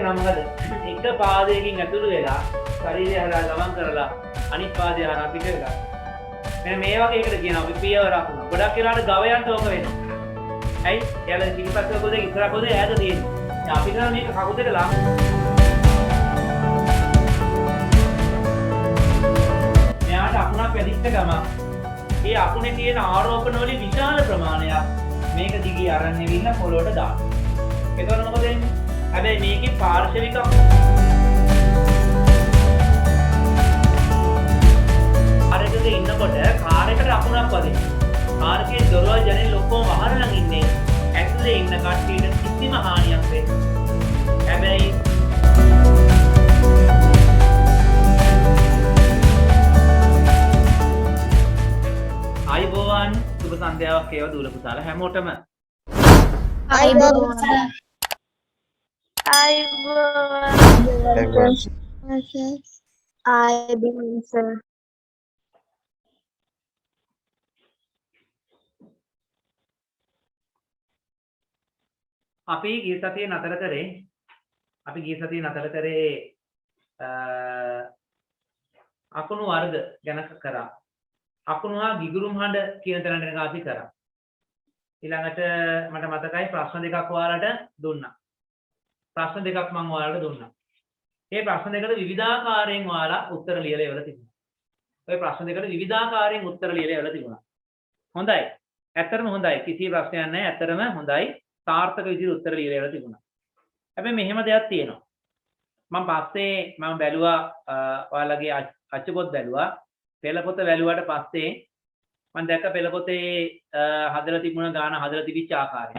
නම් මොකද? එක පාදයකින් ඇතුළු වෙලා ශරීරය හරහා ගමන් කරලා අනිත් පාදය හරහා පිට වෙලා. මෙන්න මේ වගේ එකට කියනවා අපි පියවරක් වුණා. ගොඩක් වෙලාවට ගවයන්ට ඕක වෙනවා. ඇයි? එයාලා පිටිපස්ස කොටේ ඉස්සර කොටේ ඈත තියෙනවා. දැන් අපි කරන්නේ මේක කකුලට ලා. මෙයාට අකුණක් වැඩිච්ච ගමන් ඒ අකුණේ තියෙන ආරෝපණ වලින් විශාල ප්‍රමාණයක් මේක දිගේ අරන් එවිල්ලා පොළොවට දානවා. එතකොට මොකද වෙන්නේ? හැබැයි මේකේ පාර්ශවික කාර්යයක ඉන්නකොට කාර් එකට අකුණක් වදිනවා. කාර් එකේ දොරවල් ජනෙල් ඔක්කොම වහරලා ඉන්නේ. ඇතුලේ ඉන්න කට්ටියට කිසිම හානියක් වෙන්නේ නැහැ. හැබැයි අයිබෝවන් සුබ සන්ධ්‍යාවක් වේවා දූල පුතාලා හැමෝටම. අයිබෝවන් අපි ගිය සතියේ නතර කරේ අකුණු වර්ග ගැන කරා. අකුණු හා ගිගුරුම් හඬ කියන තැනට එනකම් අපි කරා. ඊළඟට මට මතකයි ප්‍රශ්න දෙකක් ඔයාලට දුන්නා. ප්‍රශ්න දෙකක් මම ඔයාලට දුන්නා. මේ ප්‍රශ්න දෙකට විවිධාකාරයෙන් ඔයාලා උත්තර ලියලා ඉවර තිබුණා. ඔය ප්‍රශ්න දෙකට විවිධාකාරයෙන් උත්තර ලියලා ඉවර තිබුණා. හොඳයි. ඇත්තටම හොඳයි. කිසි ප්‍රශ්නයක් නැහැ. ඇත්තටම හොඳයි. සාර්ථක විදිහට උත්තර ලියලා ඉවර තිබුණා. හැබැයි මෙහෙම දෙයක් තියෙනවා. මම පස්සේ බැලුවා ඔයාලගේ අච්චුපොත් බැලුවා. පෙළපොත බැලුවාට පස්සේ මම දැක්ක පෙළපොතේ හදලා තිබුණ ගාන හදලා තිබිච්ච ආකාරය.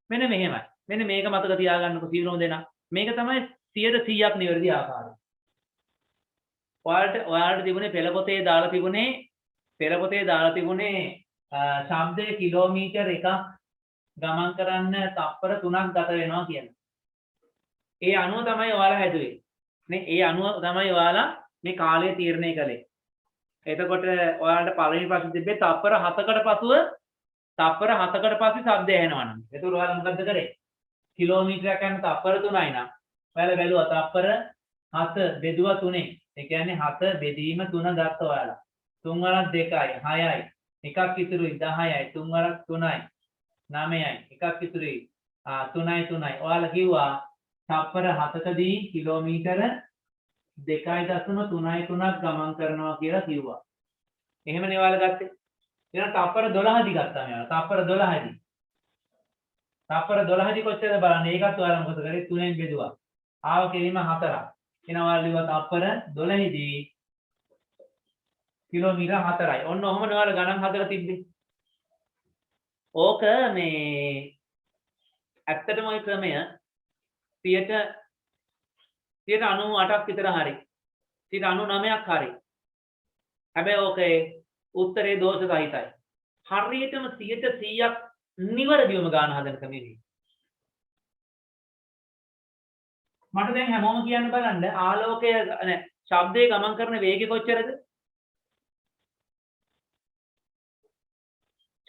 මෙන්න මෙහෙමයි. මෙන්න මේක මතක තියාගන්නකො සියලුම දෙනා. මේක තමයි 100%ක් නිවැරදි ආකාරය. ඔයාලට තිබුණේ පෙළපොතේ දාලා තිබුණේ ශබ්දයේ කිලෝමීටර් 1ක් ගමන් කරන්න තප්පර 3ක් ගත වෙනවා කියන. ඒ අණුව තමයි ඔයාලා හැදුවේ. නේ ඒ අණුව තමයි ඔයාලා මේ කාලය තීරණය කළේ. එතකොට ඔයාලට පළවෙනි ප්‍රශ්නේ තිබ්බේ තප්පර 7කට පස්සේ ශබ්දය ඇහෙනවා නම්. එතකොට ඔයාලා මොකද්ද කරේ? කිලෝමීටරයක් යන තප්පර 3යි නම්. ඔයාලා බැලුවා තප්පර 7 බෙදුවා 3ෙන්. ඒ කියන්නේ 7 බෙදීම 3 ගත්ත ඔයාලා. 3 වරක් 2යි 6යි. එකක් ඉතුරුයි 10යි 3 වරක් 3යි 9යි. එකක් ඉතුරුයි 3යි. ඔයාලා කිව්වා තප්පර 7කදී කිලෝමීටර 2.33ක් ගමන් කරනවා කියලා කිව්වා. එහෙමනේ ඔයාලා ගත්තේ. එහෙනම් තප්පර 12දී ගත්තා මෙයාලා. තප්පර 12දී කොච්චරද බලන්න. ඒකත් ඔයාලා මොකද කරේ? 3ෙන් බෙදුවා. ආව කිරීම 4ක්. එහෙනම් ඔයාලා ලියුවා තප්පර 12දී කිලෝමීටර 4යි. ඔන්න ඔහොම ඔයාලා ගණන් හදලා තිබ්බේ. ඕක මේ ඇත්තටම ওই ක්‍රමය 98ක් විතර හරි. 99ක් හරි. හැබැයි ඕකේ උත්තරේ දෝෂ සහිතයි. හරියටම 100%ක් නිවැරදිවම ගාන හදන ක්‍රමෙදී. මට දැන් හැමෝම කියන්න බලන්න ආලෝකය ශබ්දයේ ගමන් කරන වේගය කොච්චරද?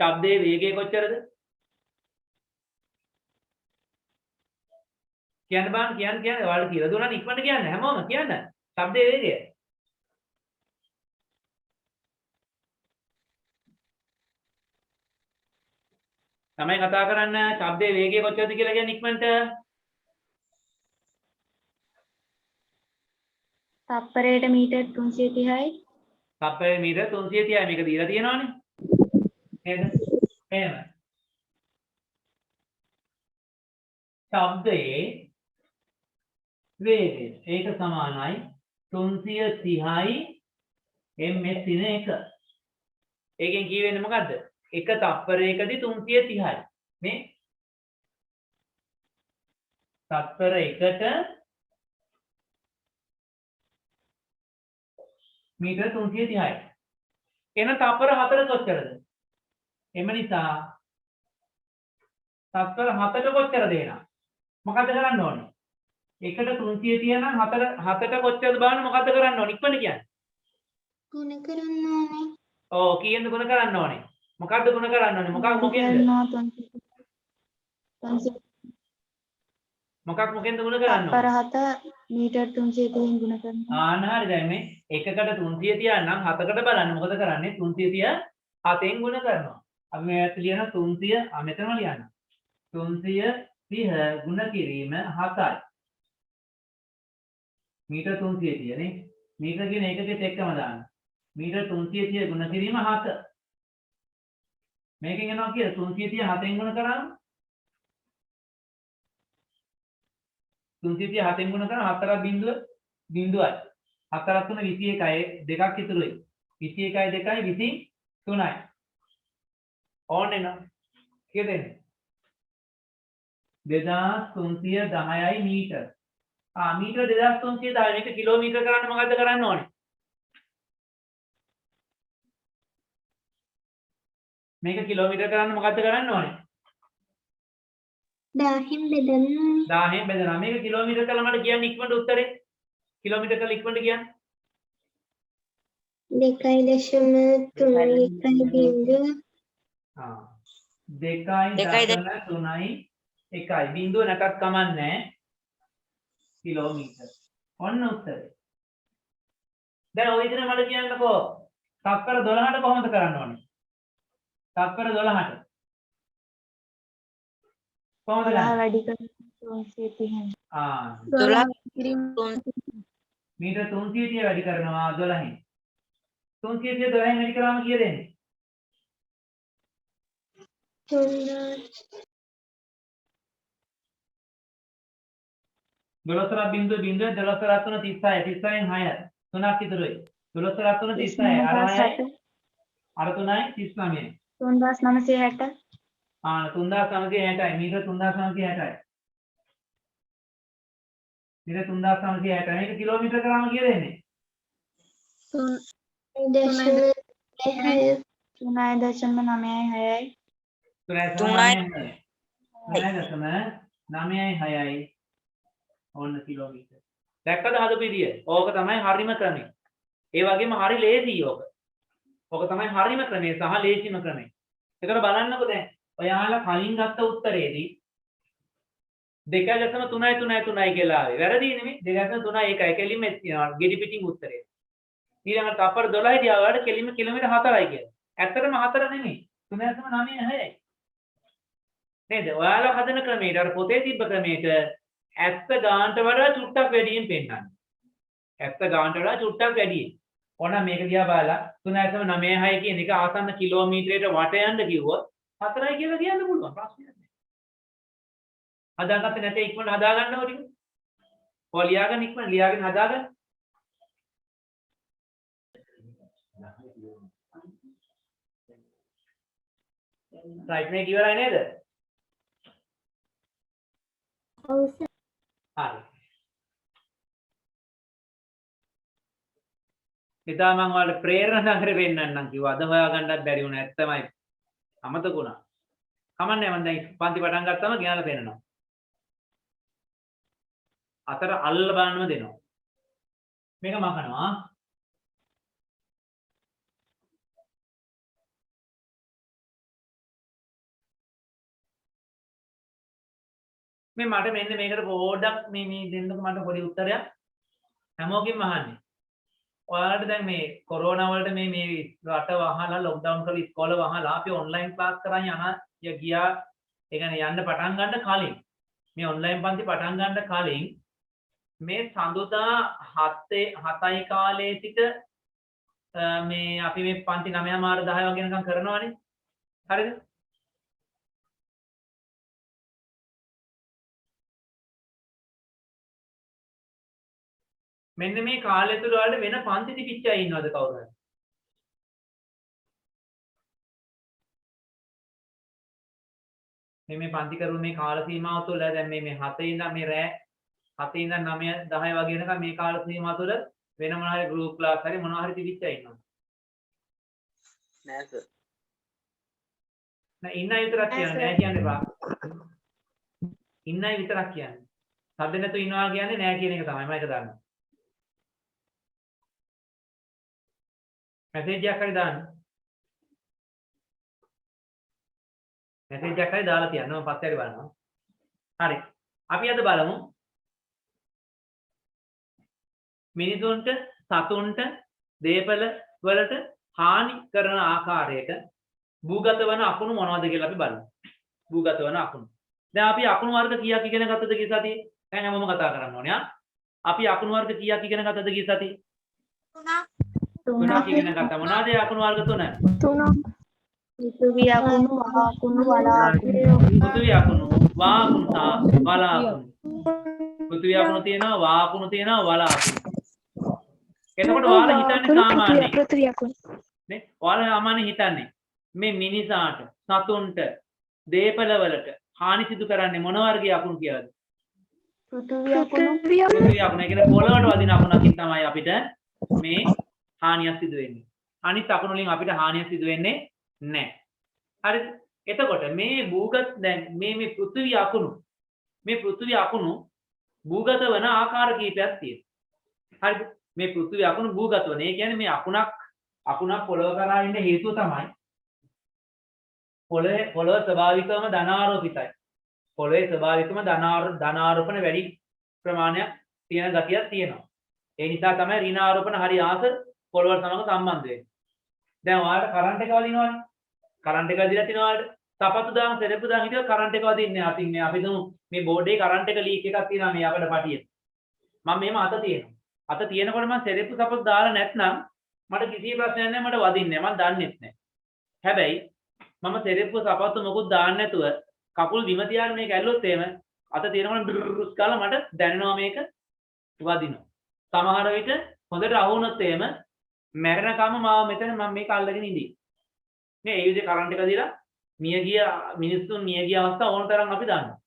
ශබ්දයේ වේගය කොච්චරද? කියන්න බලන්න කියන්න ඔයාලට කියලා දුන්නා ඉක්මනට කියන්න හැමෝම කියන්න ශබ්දයේ වේගය තමයි කතා කරන්න ශබ්දයේ වේගය කොච්චරද කියලා කියන්න ඉක්මනට තප්පරයට මීටර් 330යි තප්පරයට මීටර් 330යි මේක දීලා තියෙනවානේ නේද එහෙම ශබ්දයේ වේගය ඒක සමානයි 330යි ms දින 1. ඒකෙන් කියවෙන්නේ මොකද්ද? එක තප්පරයකදී 330යි. මේ තප්පර එකට මීටර 330යි. එන තප්පර 4 කොච්චරද? එම නිසා තප්පර 7ට කොච්චර දෙනවා? මොකද කරන්න ඕනේ? එකට 330 නම් 7ට කොච්චරද බලන්න මොකද කරන්න ඕනේ? ඉක්මනට කියන්න. ගුණ කරන්න ඕනේ. ඔව් කීයෙන්ද ගුණ කරන්න ඕනේ? මොකද්ද ගුණ කරන්න ඕනේ? මොකෙන්ද? මොකක් මොකෙන්ද ගුණ කරන්න තප්පර ඕනේ? 7 මීටර් 330න් ගුණ කරනවා. ආන්න හරි. දැන් මේ එකකට 330 තියන්නම් 7කට බලන්න මොකද කරන්නේ? 330 7ෙන් ගුණ කරනවා. අපි මේකට ලියන 300 මෙතනම ලියන්න. 330 ගුණ කිරීම 7යි. මීටර් 330 නේ. මීටර කියන එකකෙත් එක්කම දාන්න. මීටර 330 ගුණ කිරීම 7. මේකෙන් එනවා කියලා 330 7ෙන් ගුණ කරාම 330 7ෙන් ගුණ කරාම 4ක් බිංදුව බිංදුවයි. 4ක් 3 21යි දෙකක් ඉතුරුයි. 21යි 2යි 23යි. ඕන එනවා. කීයද එන්නේ? 2310යි මීටර. මීටර 2310 මේක කිලෝමීටර කරන්න මොකද්ද කරන්න ඕනේ? මේක කිලෝමීටර කරන්න මොකද්ද කරන්න ඕනේ? 10න් බෙදන්න ඕනේ. 10න් බෙදලා මේක කිලෝමීටර කළා මට කියන්න ඉක්මනට උත්තරේ. කිලෝමීටර කළා ඉක්මනට කියන්න. 2.3 බිංදුව. 2.3යි 1යි. බිංදුව නැතත් කමන්නේ කිලෝමීටර. ඔන්න උත්තරේ. දැන් ඔය විදිහට මට කියන්නකෝ තත්පර 12ට කොහොමද කරන්න ඕනේ? තත්පර 12ට. කොහොමද 12 වැඩි කරනවා 330න්. 12 කිරීම මීටර 330 වැඩි කරනවා 12න්. 330 12න් වැඩි කරාම කීයද එන්නේ? 12 බිංදුව 12 36න් 6 3ක් ඉතුරුයි. 12 36 අර 6යි අර 3යි 39යි. 3960. 3960යි මීටර 3960යි. මීටර 3960යි මේක කිලෝමීටර කරාම කීයද එන්නේ? 3.96. 3.96යි. ඔන්න කිලෝමීටර. දැක්කද හදපු විදිය? ඕක තමයි හරිම ක්‍රමය. ඒ වගේම හරි ලේසියි ඕක. ඕක තමයි හරිම ක්‍රමය සහ ලේසිම ක්‍රමය. ඒතර බලන්නකෝ දැන් ඔයාලා කලින් ගත්ත උත්තරේදී 2.3 කියලා ආවේ. වැරදි නෙමෙයි 2.3 ඒකයි කෙලින්ම ගෙඩි පිටින් උත්තරේ. ඊළඟට තප්පර 12 දී ආවට කෙලින්ම කිලෝමීටර 4යි කියලා. ඇත්තටම 4 නෙමෙයි 3.96යි. නේද? ඔයාලා හදන ක්‍රමයට අර පොතේ තිබ්බ ක්‍රමයට ඇත්ත ගානට වඩා චුට්ටක් වැඩියෙන් පෙන්නන්න. ඇත්ත ගානට වඩා චුට්ටක් වැඩියෙන්. ඕන මේක දිහා බලලා 3.96 කියන එක ආසන්න කිලෝමීටරයට වට යන්න කිව්වොත් 4යි කියලා කියන්න පුළුවන් ප්‍රශ්නයක් නෑ. හදාගත්තේ නැතේ ඉක්මනට හදාගන්න ඕනේ. ඔය ලියාගෙන ඉක්මනට ලියාගෙන හදාගන්න. රයිට් මේක ඉවරයි නේද? ඔව් සර්. හරි. එදා මම ඔයාලට ප්‍රේරණා කර වෙන්නන්නම් කිව්වා. අද හොයාගන්නත් බැරි වුණා. ඇත්තමයි. අමතක වුණා. කමන්නේ මම දැන් පන්ති පටන් ගත්තම ගෙනලා පෙන්නනවා. අතර අල්ල බලන්නම දෙනවා. මේක මකනවා. මේ මට මෙන්න මේකට පොඩ්ඩක් මේ දෙන්නක මට පොඩි උත්තරයක් හැමෝගෙම අහන්නේ. ඔයාලට දැන් මේ කොරෝනා වලට මේ රට වහලා ලොක්ඩවුන් කරලා ඉස්කෝල වහලා අපි ඔන්ලයින් ක්ලාස් කරන් ගියා. ඒ කියන්නේ යන්න පටන් ගන්න කලින් මේ ඔන්ලයින් පන්ති පටන් ගන්න කලින් මේ සඳුදා 7යි කාලේ සිට මේ අපි මේ පන්ති 9 මාර 10 වගේ නිකන් කරනවානේ. හරිද? මෙන්න මේ කාලය තුල වලට වෙන පන්ති තිබිච්ච අය ඉන්නවද කවුරු හරි? මේ පන්ති කරු මේ කාල සීමාව තුළ දැන් මේ 7 ඉඳන් මේ රෑ 7 ඉඳන් 9 10 වගේ වෙනකම් මේ කාල සීමාව තුළ වෙන මොනවා හරි ගෲප් ක්ලාස් හරි මොනවා හරි තිබිච්ච අය ඉන්නවද? නෑ සර්. නෑ ඉන්නයි විතරක් කියන්නේ නෑ කියන්න එපා. ඉන්නයි විතරක් කියන්නේ. සද්ද නැතුව ඉන්නවා කියන්නේ නෑ කියන එක තමයි මම ඒක දන්නවා. මැසේජ් එකක් හරි දාන්න. මැසේජ් එකක් හරි දාලා තියන්න මම පස්සේ හරි බලනවා. හරි. අපි අද බලමු මිනිසුන්ට සතුන්ට දේපල වලට හානි කරන ආකාරයට භූගත වන අකුණු මොනවද කියලා අපි බලමු. භූගත වන අකුණු. දැන් අපි අකුණු වර්ග කීයක් ඉගෙන ගත්තද ගිය සතියේ? දැන් හැමෝම කතා කරන්න ඕනේ ආ. අපි අකුණු වර්ග කීයක් ඉගෙන ගත්තද ගිය සතියේ? තුනක් ඉගෙන ගත්තා. මොනවාද ඒ අකුණු වර්ග තුන? පෘථිවි අකුණු වා අකුණු වලා අකුණු පෘථිවි අකුණු, වා අකුණු සහ වලා අකුණු. පෘථිවි අකුණු තියෙනවා, වා අකුණු තියෙනවා, වලා අකුණු. එතකොට ඔයාලා හිතන්නේ සාමාන්‍යයෙන් පෘථිවි අකුණු නේ? ඔයාලා සාමාන්‍යයෙන් හිතන්නේ මේ මිනිසාට, සතුන්ට, දේපල වලට හානි සිදු කරන්නේ මොන වර්ගයේ අකුණු කියලාද? පෘථිවි අකුණු පෘථිවි අකුණු. ඒ කියන්නේ පොළවට වදින අකුණකින් තමයි අපිට මේ හානියක් සිදු වෙන්නේ. අනිත් අකුණු වලින් අපිට හානියක් සිදු වෙන්නේ නැහැ. හරිද? එතකොට මේ භූගත දැන් මේ පෘථිවි අකුණු භූගත වන ආකාර කීපයක් තියෙනවා. හරිද? මේ පෘථිවි අකුණු භූගත වන. ඒ කියන්නේ මේ අකුණක් පොළව කරා ඉන්න හේතුව තමයි පොළව ස්වභාවිකවම ධනාරෝපිතයි. පොළවේ ස්වභාවිකවම ධනාරෝපණ වැඩි ප්‍රමාණයක් තියෙන ගතියක් තියෙනවා. ඒ නිසා තමයි ඍණාරෝපණ හරි ආස පොළවට සමග සම්බන්ධ වෙන්නේ. දැන් ඔයාලට කරන්ට් එක වදිනවනේ. කරන්ට් එක වදිලා තිනවා ඔයාලට. සපත්තු දාන සෙරප්පු දාන හිටියොත් කරන්ට් එක වදින්නේ නැහැ. අතින් මේ අපි දුමු මේ බෝඩ් එකේ කරන්ට් එක ලීක් එකක් තියෙනවා මේ අපේ පටියේ. මම මෙහෙම අත තියෙනවා. අත තියෙනකොට මම සෙරප්පු සපත්තු දාලා නැත්නම් මට කිසි ප්‍රශ්නයක් නැහැ, මට වදින්නේ නැහැ. මම දන්නෙත් නැහැ. හැබැයි මම සෙරප්පු සපත්තු මොකුත් දාන්න නැතුව කකුල් බිම තියාගෙන මේක ඇල්ලුවොත් එහෙම අත තියෙනකොට ඩුරුස් කාලා මට දැනෙනවා මේක වදිනවා. සමහර විට හොඳට අහු වුණොත් එහෙම මැරෙනකම මාව මෙතන මම මේක අල්ලගෙන ඉඳී. මේ ඒ විදිහේ කරන්ට් එක දීලා මිනිස්සුන් මිය ගිය අවස්ථා ඕන තරම් අපි දන්නවා.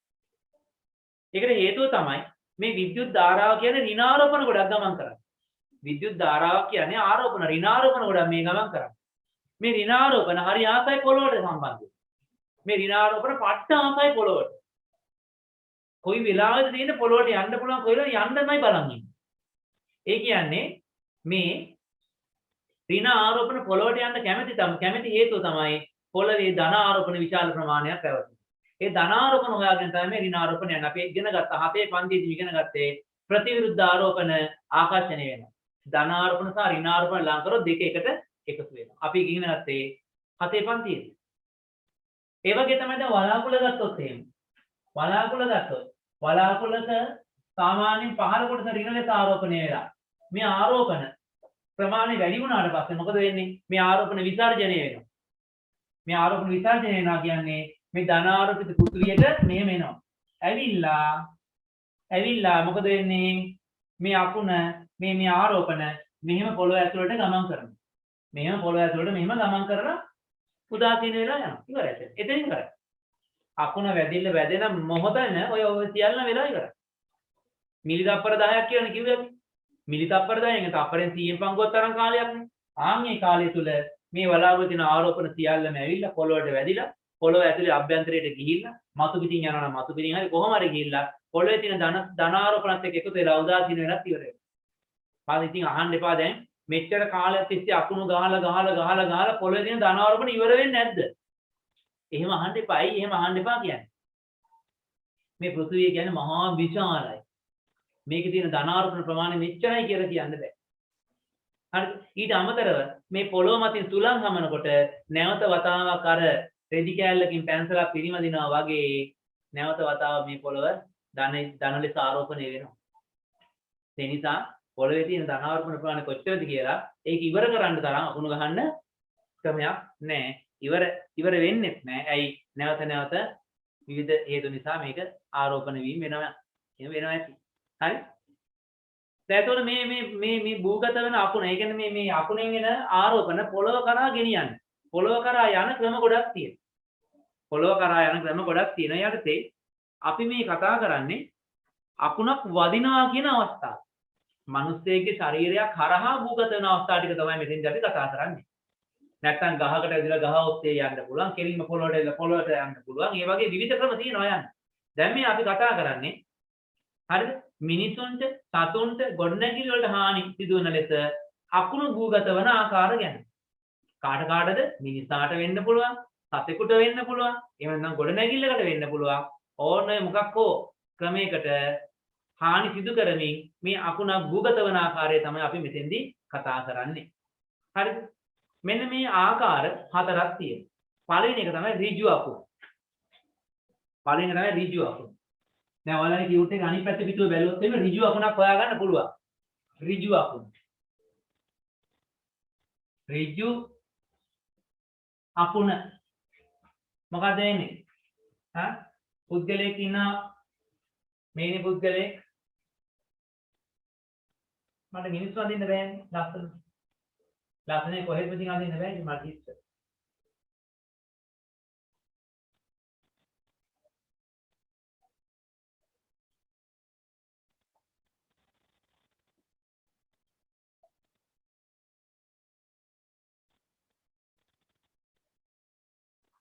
ඒකට හේතුව තමයි මේ විද්‍යුත් ධාරාව කියන්නේ ඍණාරෝපණ ගොඩක් ගමන් කරන්නේ. විද්‍යුත් ධාරාව කියන්නේ ආරෝපණ ඍණාරෝපණ ගොඩක් මේ ගමන් කරන්නේ. මේ ඍණාරෝපණ හරි ආසයි පොළොවට සම්බන්ධයි. මේ ඍණාරෝපණ පට්ට ආසයි පොළොවට. කොයි වෙලාවෙද තියෙන පොළොවට යන්න පුළුවන් කොයිල යන්නමයි බලන් ඉන්නේ. ඒ කියන්නේ මේ ඍණ ආරෝපණ පොළොවට යන්න කැමැති හේතුව තමයි පොළවේ ධන ආරෝපණ විශාල ප්‍රමාණයක් පැවතුන. ඒ ධන ආරෝපණ හොයාගෙන තමයි මේ ඍණ ආරෝපණ යන්නේ. අපි ඉගෙන ගත්ත 7 පන්තියේදී ඉගෙන ගත්තේ ප්‍රතිවිරුද්ධ ආරෝපණ ආකර්ෂණය වෙනවා. ධන ආරෝපණ සහ ඍණ ආරෝපණ ලං කරොත් දෙක එකට එකතු වෙනවා. අපි ඉගෙන ගත්තේ 7 පන්තියේදී. ඒ වගේ තමයි දැන් වලාකුළ ගත්තොත් එහෙම. වලාකුළක සාමාන්‍යයෙන් පහළ කොටස ඍණ ලෙස ආරෝපණය වෙලා. මේ ආරෝපණ ප්‍රමාණය වැඩි වුණාට පස්සේ මොකද වෙන්නේ? මේ ආරෝපණ විසර්ජනය වෙනවා. මේ ආරෝපණ විසර්ජනය වෙනවා කියන්නේ මේ ධන ආරෝපිත පෘථිවියට මෙහෙම එනවා. ඇවිල්ලා මොකද වෙන්නේ? මේ අකුණ මේ ආරෝපණ මෙහෙම පොළොව ඇතුළට ගමන් කරනවා. මෙහෙම පොළොව ඇතුළට මෙහෙම ගමන් කරලා උදාසීන වෙලා යනවා. ඉවරයි. එතනින් ඉවරයි. අකුණ වැදෙන මොහොතන ඔය සියල්ල වෙලා ඉවරයි. මිලි තප්පර 10ක් කියන්නේ කිව්වේ අපි. මිලි තප්පර 10න් තප්පරෙන් 100න් පංගුවක් තරම් කාලයක් නේ. ආන්ගේ කාලය තුල මේ වලාකුළු තියෙන ආරෝපණ සියල්ලම ඇවිල්ලා පොළොවට වැදිලා පොළොව ඇතුලේ අභ්‍යන්තරයට ගිහිල්ලා මතු පිටින් යනවා නම් මතු පිටින් හරි කොහොම හරි ගිහිල්ලා පොළොවේ තියෙන ධන ආරෝපණත් එක්ක එකතු වෙලා උදාසීන වෙනත් ඉවර වෙනවා. පාද ඉතින් අහන්න එපා දැන් මෙච්චර කාලයක් තිස්සේ අකුණු ගහලා පොළොවේ තියෙන ධන ආරෝපණ ඉවර වෙන්නේ නැද්ද? එහෙම අහන්න එපා. ඇයි එහෙම අහන්න එපා කියන්නේ? මේ පෘථිවිය කියන්නේ මහා විශාලයි. මේකේ තියෙන ධනාරෝපණ ප්‍රමාණය මෙච්චරයි කියලා කියන්න බෑ. හරිද? ඊට අමතරව මේ පොළොව මතින් තුලන් හමනකොට නැවත වතාවක් අර රෙදි කෑල්ලකින් පැන්සලක් පිරිමදිනවා වගේ නැවත වතාවක් මේ පොළොව ධන ලෙස ආරෝපණය වෙනවා. ඒ නිසා පොළොවේ තියෙන ධනාරෝපණ ප්‍රමාණය කොච්චරද කියලා ඒක ඉවර කරන්න තරම් අකුණු ගහන්න ක්‍රමයක් නැහැ. ඉවර වෙන්නේත් නැහැ. ඇයි? නැවත විවිධ හේතු නිසා මේක ආරෝපණය වීම වෙනවා. එහෙම වෙනවා ඇති. හරි? දැන් මේ භූගත වෙන අකුණ, ඒ කියන්නේ මේ අකුණෙන් එන ආරෝපණ පොළව කරා ගෙනියන්නේ. පොළව කරා යන ක්‍රම ගොඩක් තියෙනවා. යටතේ අපි මේ කතා කරන්නේ අකුණක් වදිනවා කියන අවස්ථාව. මිනිස්සෙගේ ශරීරයක් හරහා භූගත වෙන අවස්ථාව ටික තමයි මෙතෙන්දී අපි කතා කරන්නේ. නැත්තම් ගහකට ඇදලා ගහ ඔස්සේ යන්න පුළුවන්, කෙලින්ම පොළොවට ඇදලා පොළොවට යන්න පුළුවන්. මේ වගේ විවිධ ක්‍රම තියෙනවා යන්න. දැන් මේ අපි කතා කරන්නේ හරිද? මිනිසුන්ට, සතුන්ට, ගොඩනැගිලි වලට හානි සිදුවන ලෙස අකුණු භූගත වන ආකාර ගැන. කාටද? මිනිසාට වෙන්න පුළුවන්, සතෙකුට වෙන්න පුළුවන්, එහෙම නැත්නම් ගොඩනැගිල්ලකට වෙන්න පුළුවන්. ඕන මොකක් හෝ ක්‍රමයකට හානි සිදු කරමින් මේ අකුණ භූගත වන ආකාරය තමයි අපි මෙතෙන්දී කතා කරන්නේ. හරිද? මෙන්න මේ ආකාර හතරක් තියෙනවා. පළවෙනි එක තමයි ඍජු අකුණ. පළවෙනි එක තමයි ඍජු අකුණ. දැන් ඔයාලගේ කියුට් එක අනිත් පැත්ත පිටුව බැලුවොත් එimhe ඍජු අකුණක් හොයාගන්න පුළුවන්. ඍජු අකුණ. ඍජු අකුණ මොකක්ද වෙන්නේ? පුද්ගලයෙක් ඉන්නවා මේනේ පුද්ගලයෙක් මට මිනිස්සු අඳින්න බෑනේ ලස්සන. ලස්සනේ කොහෙත්ම ඉතින් අඳින්න බෑනේ මට ඉස්සර.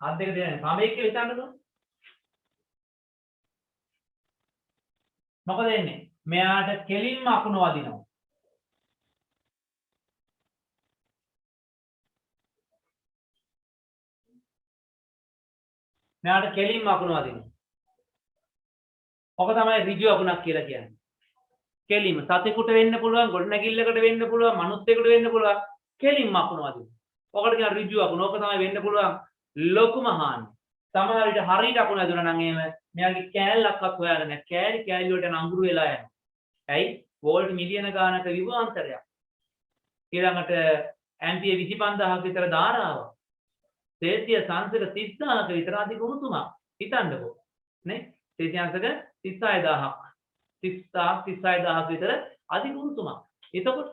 අත් දෙක දෙන්නේ පඹෙක් කියලා හිතන්නකෝ. මොකද වෙන්නේ? මෙයාට කෙලින්ම අකුණ වදිනවා. මෙයාට කෙලින්ම අකුණ වදිනවා. ඔක තමයි ඍජු අකුණක් කියලා කියන්නේ. කෙලින්ම සතෙකුට වෙන්න පුළුවන්, ගොඩනැගිල්ලකට වෙන්න පුළුවන්, මනුස්සයෙකුට වෙන්න පුළුවන්, කෙලින්ම අකුණ වදිනවා. ඔකට කියන ඍජු අකුණ. ඕක තමයි වෙන්න පුළුවන් ලොකුම හානි. සමහර විට හරියට අකුණ වැදුනා නම් එහෙම මෙයාගේ කෑල්ලක්වත් හොයාගෙන නැහැ. කෑලි වලට අඟුරු වෙලා යනවා. ඇයි? වෝල්ට් මිලියන ගානක විභවාන්තරයක්. ඊළඟට ඇම්පියර් 25000ක විතර ධාරාවක්. සෙල්සියස් අංශක 30000ක විතර අධික උණුසුමක්. හිතන්නකෝ. නේ? සෙල්සියස් අංශක 36000ක විතර අධික උණුසුමක්. එතකොට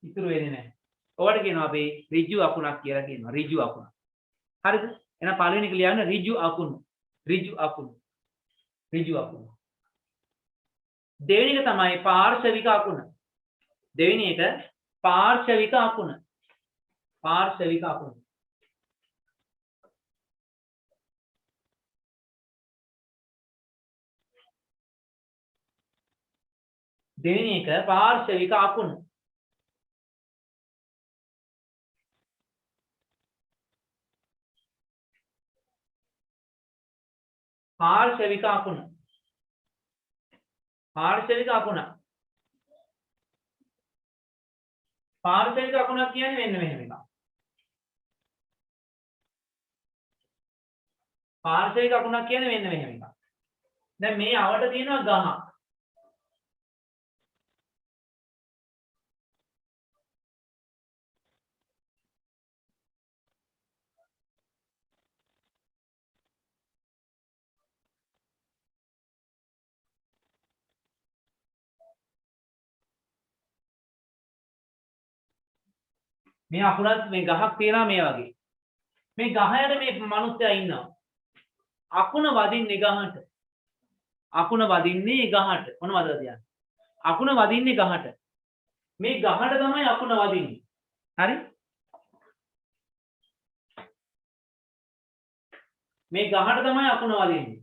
ඉතුරු වෙන්නේ නැහැ. ඔයාලට කියනවා අපි ඍජු අකුණක් කියලා කියනවා. ඍජු අකුණ. හරිද? එහෙනම් පළවෙනි එක ලියන්න ඍජු අකුණ. ඍජු අකුණ. ඍජු අකුණ. දෙවෙනි එක තමයි පාර්ශවික අකුණ. දෙවෙනි එක පාර්ශවික අකුණ. පාර්ශවික අකුණ. දෙවෙනි එක පාර්ශවික අකුණ. පාර්ශවික අකුණ. පාර්ශවික අකුණ. පාර්ශවික අකුණක් කියන්නේ මෙන්න මෙහෙම එකක්. පාර්ශවික අකුණක් කියන්නේ මෙන්න මෙහෙම එකක්. දැන් මේ අවට තියෙනවා ගහක්. මේ අකුණත් මේ ගහක් තියෙනවා මේ වගේ. මේ ගහයට මේ මිනිස්සයා ඉන්නවා. අකුණ වදින්නේ ගහට. අකුණ වදින්නේ ගහට. මොනවද කියන්නේ? අකුණ වදින්නේ ගහට. මේ ගහට තමයි අකුණ වදින්නේ. හරි? මේ ගහට තමයි අකුණ වදින්නේ.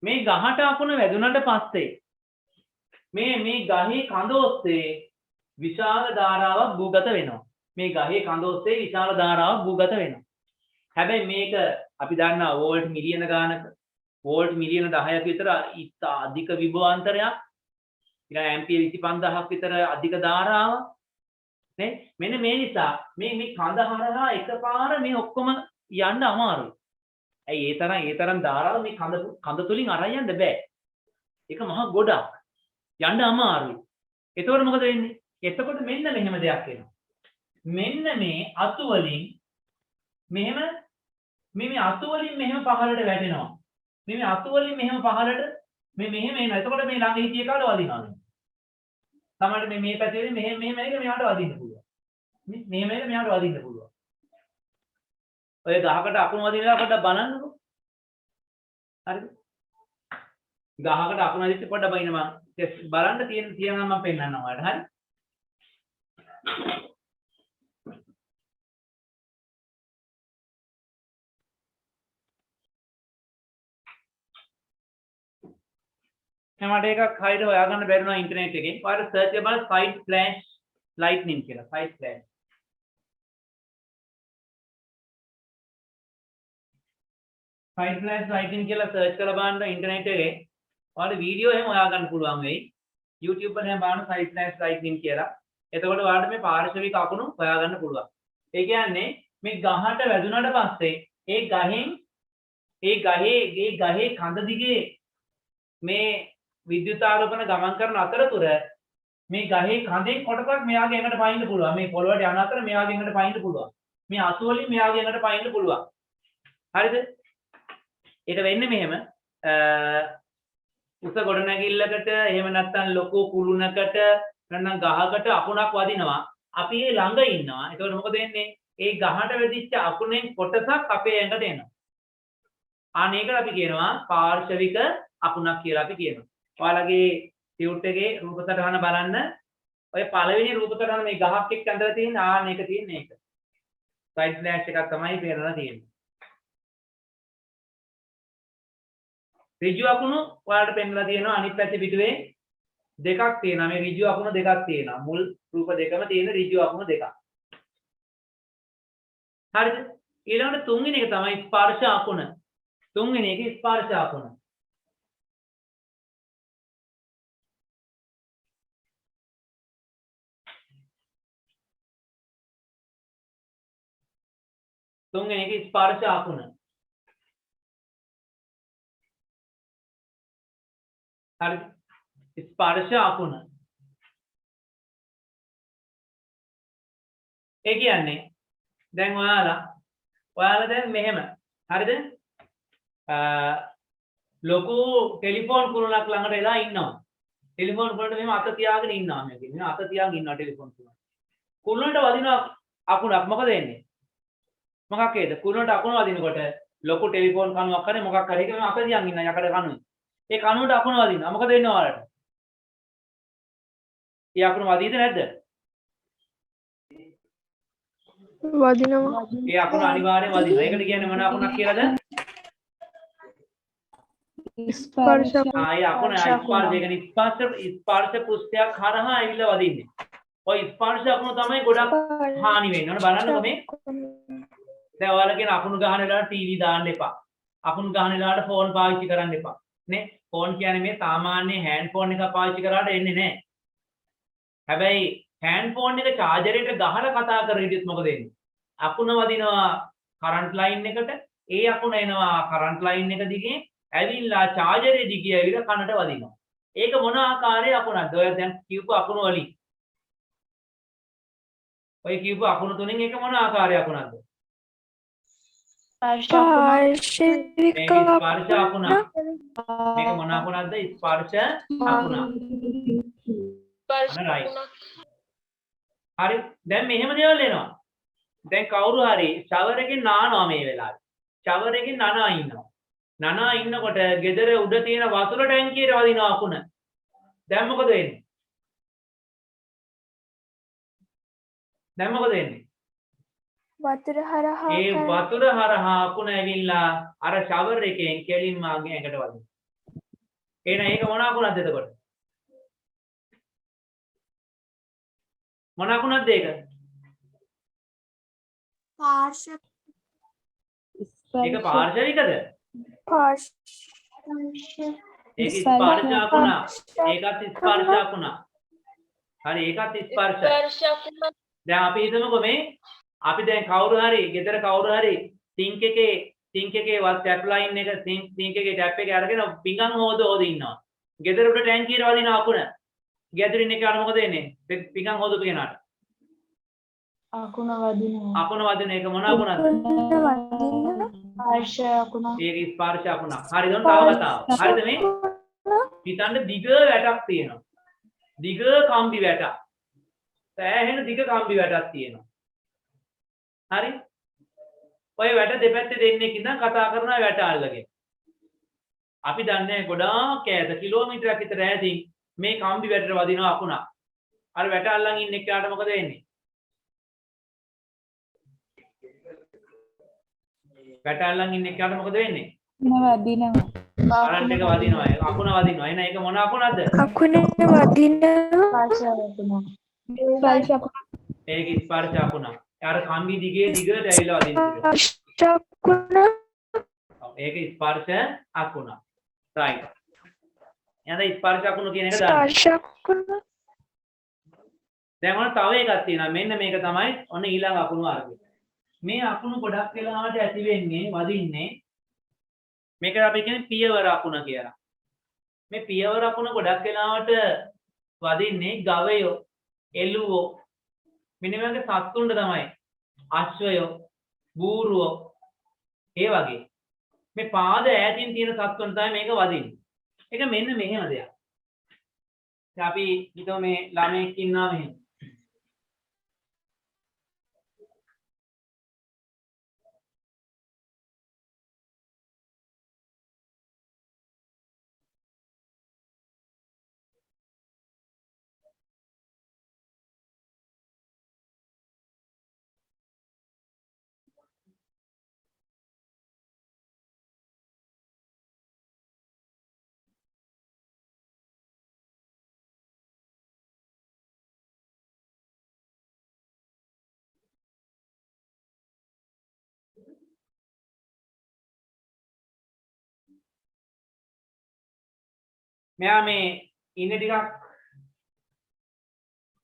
මේ ගහට අකුණ වැදුනට පස්සේ මේ ගහේ කඳ ඔස්සේ විශාල ධාරාවක් භූගත වෙනවා. මේ ගහේ කඳ ඔස්සේ විශාල ධාරාවක් භූගත වෙනවා. හැබැයි මේක අපි දන්නා වෝල්ට් මිලියන ගානක වෝල්ට් මිලියන 10ක විතර අධික විභවාන්තරයක්. ඊළඟ ඇම්පියර් 25000ක් විතර අධික ධාරාවක්. නේ? මෙන්න මේ නිසා මේ කඳ හරහා එකපාර මේ ඔක්කොම යන්න අමාරුයි. ඇයි ඒ තරම් ධාරාව මේ කඳ තුලින් අරන් යන්න බෑ. ඒක මහා ගොඩක්. යන්න අමාරුයි. එතකොට මොකද වෙන්නේ? එතකොට මෙන්න මෙහෙම දෙයක් එනවා. මෙන්න මේ අතු වලින් මෙහෙම මේ අතු වලින් මෙහෙම පහළට වැටෙනවා. මේ අතු වලින් මෙහෙම පහළට මෙහෙම එනවා. එතකොට මේ ළඟ හිටිය කාල වදිනවා. තමයි මේ පැත්තේ මෙහෙම එක මෙහාට වදින්න පුළුවන්. මෙහෙම එක මෙහාට වදින්න පුළුවන්. ඔය ගහකට අකුණු වදිනවා පොඩ්ඩක් බලන්නකෝ. හරිද? ගහකට අකුණු වදිච්ච පොඩ්ඩක් බලන්න බලන්න තියෙනවා මම පෙන්නන්නම් ඔයාලට. හරි? මට එකක් හරියට හොයාගන්න බැරි වුණා ඉන්ටර්නෙට් එකෙන්. ඔයාලට සර්ච් කරලා බලන්න side flash lightning කියලා. side flash. side slash lightning කියලා search කරලා බලන්න ඉන්ටර්නෙට් එකේ ඔයාලට වීඩියෝ එහෙම හොයාගන්න පුළුවන් වෙයි. YouTube එකෙන් එහෙම බලන්න side slash lightning කියලා. එතකොට ඔයාලට මේ පාර්ශවික අකුණු හොයාගන්න පුළුවන්. ඒ කියන්නේ මේ ගහට වැදුනට පස්සේ ඒ ගහේ කඳ දිගේ මේ විද්‍යුත් ආරෝපණ ගමන් කරන අතරතුර මේ ගහේ කඳේ කොටසක් මෙයාගේ ඇඟට පයින්න පුළුවන්. මේ පොළොවට යන අතර මෙයාගේ ඇඟට පයින්න පුළුවන්. මේ අසු වලින් මෙයාගේ ඇඟට පයින්න පුළුවන්. හරිද? ඒක වෙන්නේ මෙහෙම. උස ගොඩනැගිල්ලකට එහෙම නැත්නම් ලොකු කුළුණකට නැත්නම් ගහකට අකුණක් වදිනවා. අපි ඒ ළඟ ඉන්නවා. ඒකවල මොකද වෙන්නේ? ඒ ගහට වැදිච්ච අකුණෙන් කොටසක් අපේ ඇඟට එනවා. අනේකට අපි කියනවා පාර්ශවික අකුණක් කියලා අපි කියනවා. ඔයාලගේ ටියුට් එකේ රූප සටහන බලන්න. ඔය පළවෙනි රූප සටහන මේ ගහක් එක්ක ඇඳලා තියෙන මේක තියෙන එක. සයිඩ් ස්ලෑෂ් එකක් තමයි පේනවා තියෙන්නේ. ඍජු අකුණු ඔයාලට පෙන්නලා තියෙනවා අනිත් පැත්තේ පිටුවේ දෙකක් තියෙනවා. මේ ඍජු අකුණු දෙකක් තියෙනවා. මුල් රූප දෙකම තියෙන ඍජු අකුණු දෙකක්. හරිද? ඊළඟට තුන්වෙනි එක තමයි ස්පර්ශ අකුණ. තුන්වෙනි එක ස්පර්ශ අකුණ. තුන්වෙනි එක ස්පර්ශ අකුණ. හරි. ස්පර්ශ අකුණ. ඒ කියන්නේ දැන් ඔයාලා දැන් මෙහෙම හරිද? ලොකු ටෙලිෆෝන් කුරුණක් ළඟට වෙලා ඉන්නවා. ටෙලිෆෝන් කුරුණට මෙහෙම අත තියාගෙන ඉන්නවා මේක. මෙහෙම අත තියාගෙන ඉන්නවා ටෙලිෆෝන් කුරුණ. කුරුණට වදින අකුණක් මොකද වෙන්නේ? මොකක් වේද? කුරුණට අකුණ වදිනකොට ලොකු ටෙලිෆෝන් කණුවක් හරි මොකක් හරි එක මෙහෙම අත තියාගෙන ඉන්නවා යකඩ කණුවේ. ඒ කණුවට අකුණ වදිනවා. මොකද වෙන්නේ ඔයාලට? ඒ අකුණ වදිද නැද්ද? වදිනවා. ඒ අකුණ අනිවාර්යෙන් වදිනවා. ඒකට කියන්නේ මොන අකුණක් කියලාද? ස්පර්ශ ඒ අකුණ ස්පර්ශ කියන්නේ ස්පර්ශ පුස්තයක් හරහා ඇවිල්ලා වදින්නේ. ඔය ස්පර්ශ අකුණ තමයි ගොඩක් හානි වෙන්නේ. ඔන්න බලන්නකො මේ. දැන් ඔයාලා කියන අකුණු ගහන වෙලාවට ටීවී දාන්න එපා. අකුණු ගහන වෙලාවට ෆෝන් පාවිච්චි කරන්න එපා. නේ? ෆෝන් කියන්නේ මේ සාමාන්‍ය හෑන්ඩ් ෆෝන් එකක් පාවිච්චි කරාට එන්නේ නැහැ. හැබැයි හෑන්ඩ් ෆෝන් එක චාර්ජරයට ගහලා කතා කර හිටියොත් මොකද වෙන්නේ? අකුණ වදිනවා කරන්ට් ලයින් එකට. ඒ අකුණ එනවා කරන්ට් ලයින් එක දිගේ ඇවිල්ලා චාර්ජරේ දිගේ ඇවිල්ලා කනට වදිනවා. ඒක මොන ආකාරයේ අකුණක්ද? ඔය දැන් කියපු අකුණු වලින්. ඔය කියපු අකුණු තුنين එක මොන ආකාරයේ අකුණක්ද? පාර්ශවික මේක ස්පර්ශ අකුණ. මේක මොන අකුණක්ද? ස්පර්ශ අකුණ. හරි. දැන් මෙහෙම දේවල් එනවා. දැන් කවුරු හරි ෂවර් එකෙන් නානවා මේ වෙලාවේ. ෂවර් එකෙන් නනා ඉන්නවා. නනා ඉන්නකොට ගෙදර උඩ තියෙන වතුර ටැංකියට වදිනවා අකුණ. දැන් මොකද වෙන්නේ? දැන් මොකද වෙන්නේ? වතුර හරහා ඒ වතුර හරහා අකුණ ඇවිල්ලා අර ෂවර් එකෙන් කෙලින්ම ආගේ ඇඟට වදිනවා. එහෙනම් ඒක මොන අකුණක්ද එතකොට? මොන අකුණක්ද ඒක? පාර්ශව ඒක පාර්ශවිකද? ඒක ස්පර්ශ අකුණ. ඒකත් ස්පර්ශ අකුණ. හරි ඒකත් ස්පර්ශ. දැන් අපි හිතමුකෝ මේ අපි දැන් කවුරු හරි ගෙදර කවුරු හරි සින්ක් එකේ වත් ටැප් ලයින් එක සින්ක් එකේ ටැප් එක අරගෙන පිඟන් හොද ඉන්නවා. ගෙදර උඩ ටැංකියට වදින අකුණ. ගෙදරින් එක අර මොකද වෙන්නේ? පිඟන් හොදපු කෙනාට. අකුණ වදිනවා. අකුණ වදින එක මොන අකුණක්ද? ස්පර්ශ අකුණ. ඒක ස්පර්ශ අකුණ. හරි දැන් තව කතාවක්. හරිද මේ? හිතන්න දිග වැටක් තියෙනවා. දිග කම්බි වැටක්. සෑහෙන දිග කම්බි වැටක් තියෙනවා. හරි? ඔය වැට දෙපැත්තේ දෙන්නෙක් ඉඳන් කතා කරනවා වැට අල්ලගෙන. අපි දන්නේ ගොඩාක් ඈත කිලෝමීටරයක් විතර ඈතින් මේ කම්බි වැටට වදිනවා අකුණක්. අර වැට අල්ලන් ඉන්න එක්කනට මොකද වෙන්නේ? වැට අල්ලන් ඉන්න එක්කනට මොකද වෙන්නේ? වදිනවා. කරන්ට් එක වදිනවා. අකුණ වදිනවා. එහෙනම් ඒක මොන අකුණක්ද? අකුණ වදිනවා. ස්පර්ශ අකුණ. ඒක ස්පර්ශ අකුණ. අර කම්බි දිගේ දිගට ඇවිල්ලා වදිනවා. ස්පර්ශ අකුණ. ඒක ස්පර්ශ අකුණ. right. එහෙනම් ස්පර්ශ අකුණ කියන එක දාන්න. දැන් ඔන්න තව එකක් තියෙනවා. මෙන්න මේක තමයි ඔන්න ඊළඟ අකුණු වර්ගය. මේ අකුණු ගොඩක් වෙලාවට ඇති වෙන්නේ වදින්නේ මේක අපි කියන්නේ පියවර අකුණ කියලා. මේ පියවර අකුණ ගොඩක් වෙලාවට වදින්නේ ගවයෝ, එළුවෝ මෙන්න මේ වගේ සත්තුන්ට තමයි. අශ්වයෝ, බූරුවෝ ඒ වගේ. මේ පාද ඈතින් තියෙන සත්තුන්ට තමයි මේක වදින්නේ. ඒක මෙන්න මෙහෙම දෙයක්. දැන් අපි හිතමු මේ ළමයෙක් ඉන්නවා මෙහෙම. මෙයා මේ ඉන්නේ ටිකක්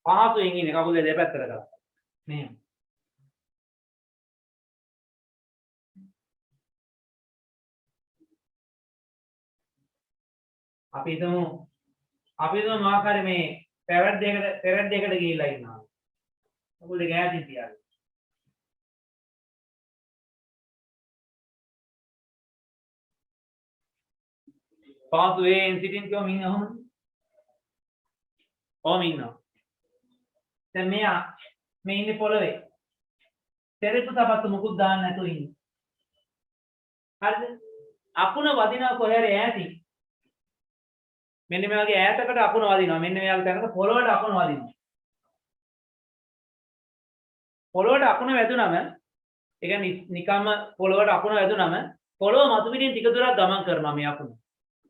පහසුවෙන් ඉන්නේ කකුල දෙපැත්තට කරලා. මෙහෙම. අපි හිතමු මාකාරේ මේ පැරඩ් දෙකට ගිහිල්ලා ඉන්නවා. කකුල දෙක ඈතින් තියාගෙන. පහසුවෙන් සිටින් කියව මින් අහම. ඔහම ඉන්නවා. දැන් මෙයා මේ ඉන්නේ පොළවේ. තෙරපු තපත්තු මුකුත් දාන්න නැතුව ඉන්නේ. හරිද? අකුණ වදිනවා කොහේ හරි ඈතින්. මෙන්න මේ වගේ ඈතකට අකුණ වදිනවා. මෙන්න මේ වගේ තැනක පොළොවට අකුණ වදිනවා. පොළොවට අකුණ වැදුනම ඒ කියන්නේ නිකම්ම පොළොවට අකුණ වැදුනම පොළොව මතු පිටින් ටික දුරක් ගමන් කරනවා මේ අකුණ.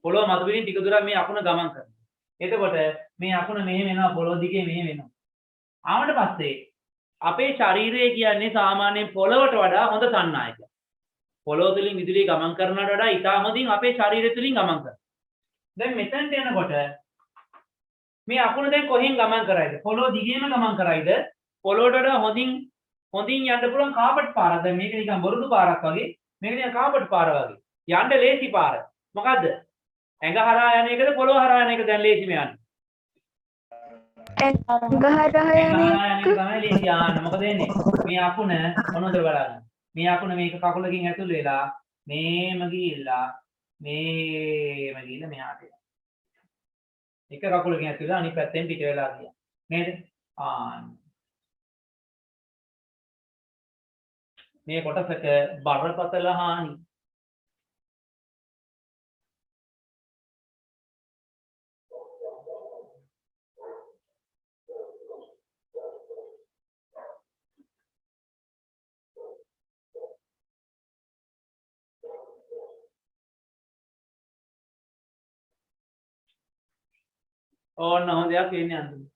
පොළොව මතු පිටින් ටික දුරක් මේ අකුණ ගමන් කරනවා. එතකොට මේ අකුණ මෙහෙම එනවා පොළොව දිගේ මෙහෙම එනවා. ආවට පස්සේ අපේ ශරීරය කියන්නේ සාමාන්‍යයෙන් පොළොවට වඩා හොඳ සන්නායකයක්. පොළොව තුලින් විදුලිය ගමන් කරනවට වඩා ඊටම හොඳින් අපේ ශරීරය තුලින් ගමන් කරනවා. දැන් මෙතනට එනකොට මේ අකුණ දැන් කොහෙන් ගමන් කරයිද? පොළොව දිගේම ගමන් කරයිද? පොළොවට වඩා හොඳින් යන්න පුළුවන් කාපට් පාරක්. දැන් මේක නිකන් බොරුදු පාරක් වගේ. මේක නිකන් කාපට් පාර වගේ. යන්න ලේසි පාර. මොකද්ද? ඇඟ හරහා යන එකද පොළොව හරහා යන එක දැන් ලේසිම යන්නේ. ඇඟ හරහා යන එක තමයි ලේසි යන්න. මොකද වෙන්නේ? මේ අකුණ මොනවද බලන්න. මේ අකුණ මේක කකුලකින් ඇතුල් වෙලා මේම ගිහිල්ලා මෙහාට එනවා. එක කකුලකින් ඇතුල් වෙලා අනිත් පැත්තෙන් පිට වෙලා ගියා. නේද? මේ කොටසක බරපතල හානි. ඕන්න හොඳ දෙයක් වෙන්නේ අන්තිමට.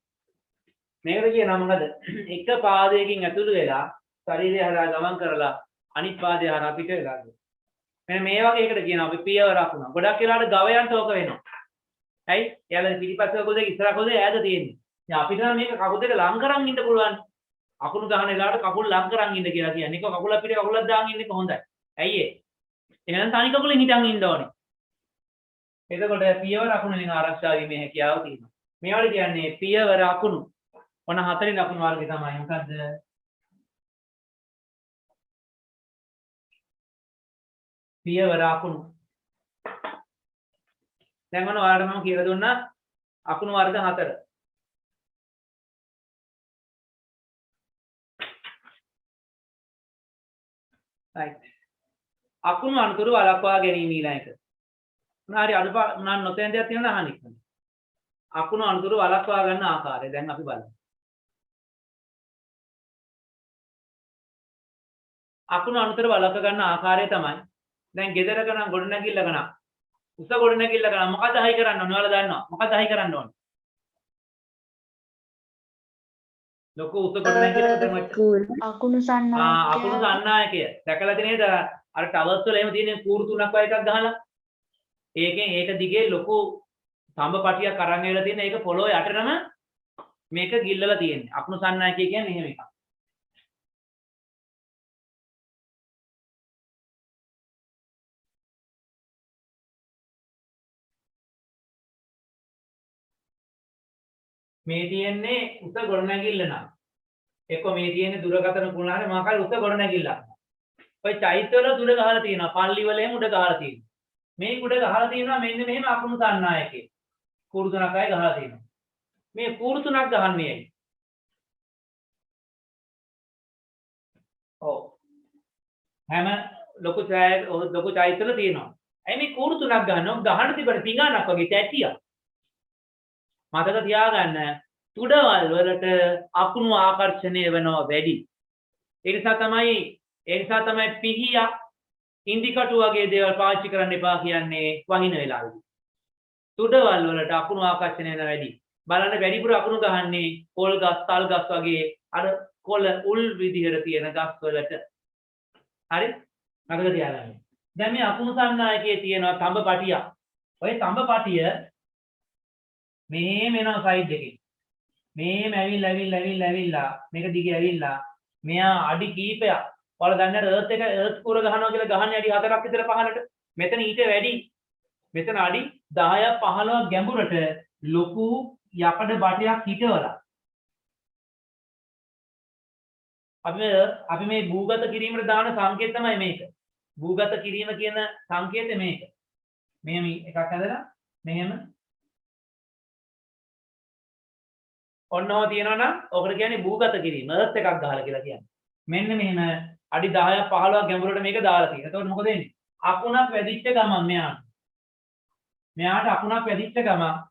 මේකට කියනවා මොකද? එක පාදයකින් ඇතුළු වෙලා ශරීරය හරහා ගමන් කරලා අනිත් පාදය හරහා පිට වෙලා යනවා. මෙන්න මේ වගේ එකට කියනවා අපි පියවර අකුණ. ගොඩක් වෙලාවට ගවයන්ට ඕක වෙනවා. ඇයි? එයාලා පිටිපස්ස කකුල් දෙක ඉස්සර කකුල් දෙක ඈත තියෙන්නේ. දැන් අපිට නම් මේක කකුල් දෙක ලං කරන් ඉන්න පුළුවන්. අකුණු ගහන වෙලාවට කකුල් ලං කරන් ඉන්න කියලා කියන්නේ. ඒක කකුල පිට කකුලක් දාන් ඉන්න එක හොඳයි. ඇයි ඒ? එහෙනම් තනි කකුලෙන් හිටන් ඉන්න ඕනේ. එතකොට පියවර අකුණු වලින් ආරක්ෂා වීමේ හැකියාව තියෙනවා. මේවට කියන්නේ පියවර අකුණු. ඔන්න හතරෙන් අකුණු වර්ගය තමයි. මොකද්ද? පියවර අකුණු. දැන් ඔන්න ඔයාලට මම කියලා දුන්නා අකුණු වර්ග 4. right. අකුණු අනුතුරු වළක්වා ගැනීම ඊළඟ එක. මොනාරි අඩුපාඩු මොනවා නොතෙන් දෙයක් තියෙනවද අහන්න ඉක්මන. අකුණු අනුතුරු වළක්වා ගන්න ආකාරය දැන් අපි බලමු. අකුණු අනුතුරු වළක්වා ගන්න ආකාරය තමයි දැන් ගෙදරක නම් ගොඩනැගිල්ලක නම් උස ගොඩනැගිල්ලක නම් මොකද හයි කරන්න ඕනේ? ඔයාලා දන්නවා. මොකද හයි කරන්න ඕනේ? ලොකු උස ගොඩනැගිල්ලක තමයි අකුණු සන්නායකය. අකුණු සන්නායකය. දැකලාද නේද? අර ටවර්ස් වල එහෙම තියෙන කූරු තුනක් වගේ එකක් ගහලා ඒකෙන් ඒක දිගේ ලොකු තඹ පටියක් අරන් ඇවිල්ලා තියෙන ඒක පොළොව යටටම මේක ගිල්ලලා තියෙන්නේ. අකුණු සන්නායකය කියන්නේ එහෙම එකක්. මේ තියෙන්නේ උස ගොඩනැගිල්ල නම්. එක්ක මේ තියෙන්නේ දුරකථන කුණාරේ මාකල් උස ගොඩනැගිල්ලක්. ඔය චෛත්‍යවල උඩ ගහලා තියෙනවා. පල්ලි වල එහෙම උඩ ගහලා තියෙනවා. මේ උඩ ගහලා තියෙනවා මෙන්න මෙහෙම අකුණු සන්නායකේ. කූරු තුනක් අය ගහලා තියෙනවා. මේ කූරු තුනක් ගහන්නේ ඇයි? ඔව්. හැම ලොකු චෛත්‍යවල තියෙනවා. ඇයි මේ කූරු තුනක් ගහන්නේ? ගහන්න තිබෙන පිඟානක් වගේ තැටියක්. මතක තියාගන්න තුඩවල් වලට අකුණු ආකර්ෂණය වෙනවා වැඩි. ඒ නිසා තමයි පිහිය ඉන්දිකටු වගේ දේවල් පාවිච්චි කරන්න එපා කියන්නේ වහින වෙලාවේදී. තුඩවල් වලට අකුණු ආකර්ෂණය වෙන වැඩි. බලන්න වැඩිපුර අකුණු ගහන්නේ පොල් ගස්, තල් ගස් වගේ අර කොළ උල් විදිහට තියෙන ගස් වලට. හරි? මතක තියාගන්න. දැන් මේ අකුණු සන්නායකයේ තියෙනවා තඹ පටියක්. ඔය තඹ පටිය මෙහෙම එනවා සයිඩ් එකේ. මෙහෙම ඇවිල්ලා මේක දිගේ ඇවිල්ලා මෙයා අඩි කීපයක්. ඔයාලා දන්නේ එර්ත් කුර ගහනවා කියලා ගහන්නේ අඩි 4ක් විතර පහළට. මෙතන ඊට වැඩි. මෙතන අඩි 10ක් 15ක් ගැඹුරට ලොකු යකඩ බටයක් හිටවලා. අපි මේ භූගත කිරීමට දාන සංකේත තමයි මේක. භූගත කිරීම කියන සංකේතය මේක. මෙහෙම එකක් හදලා මෙහෙම ඔන්නව තියෙනවා නම් ඔකට කියන්නේ භූගත කිරීම. එර්ත් එකක් ගහලා කියලා කියන්නේ. මෙන්න මෙහෙම අඩි 10ක් 15ක් ගැඹුරට මේක දාලා තියෙනවා. එතකොට මොකද වෙන්නේ? අකුණක් වැදිච්ච ගමන් මෙයාට අකුණක් වැදිච්ච ගමන්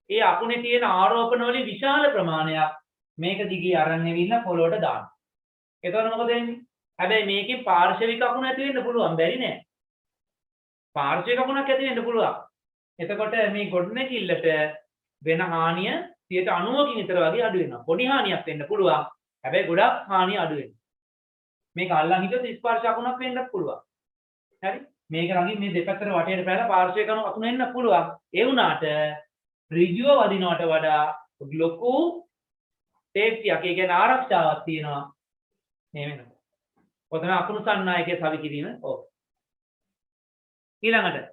ඒ අකුණේ තියෙන ආරෝපණ වලින් විශාල ප්‍රමාණයක් මේක දිගේ අරන් ඇවිල්ලා පොළොවට දානවා. එතකොට මොකද වෙන්නේ? හැබැයි මේකේ පාර්ශවික අකුණ ඇති වෙන්න පුළුවන් බැරි නෑ. පාර්ශවික අකුණක් ඇති වෙන්න පුළුවන්. එතකොට මේ ගොඩනැගිල්ලට වෙන හානිය 90කින් විතර වගේ අඩු වෙනවා. පොඩි හානියක් වෙන්න පුළුවන්. හැබැයි ගොඩක් හානිය අඩු වෙනවා. මේක අල්ලන් හිටියොත් ස්පර්ශ අකුණක් වෙන්නත් පුළුවන්. හරි? මේක ළඟින් මේ දෙපැත්තට වටේට පැනලා පාර්ශ්වයක අකුණ වෙන්න පුළුවන්. ඒ වුණාට ඍජුව වදිනවට වඩා ලොකු සේෆ්ටි එකක්, ඒ කියන්නේ ආරක්ෂාවක් තියෙනවා. මේ වෙනකොට. ඔතන අකුණු සන්නායකයේ සවි කිරීම ඕක. ඊළඟට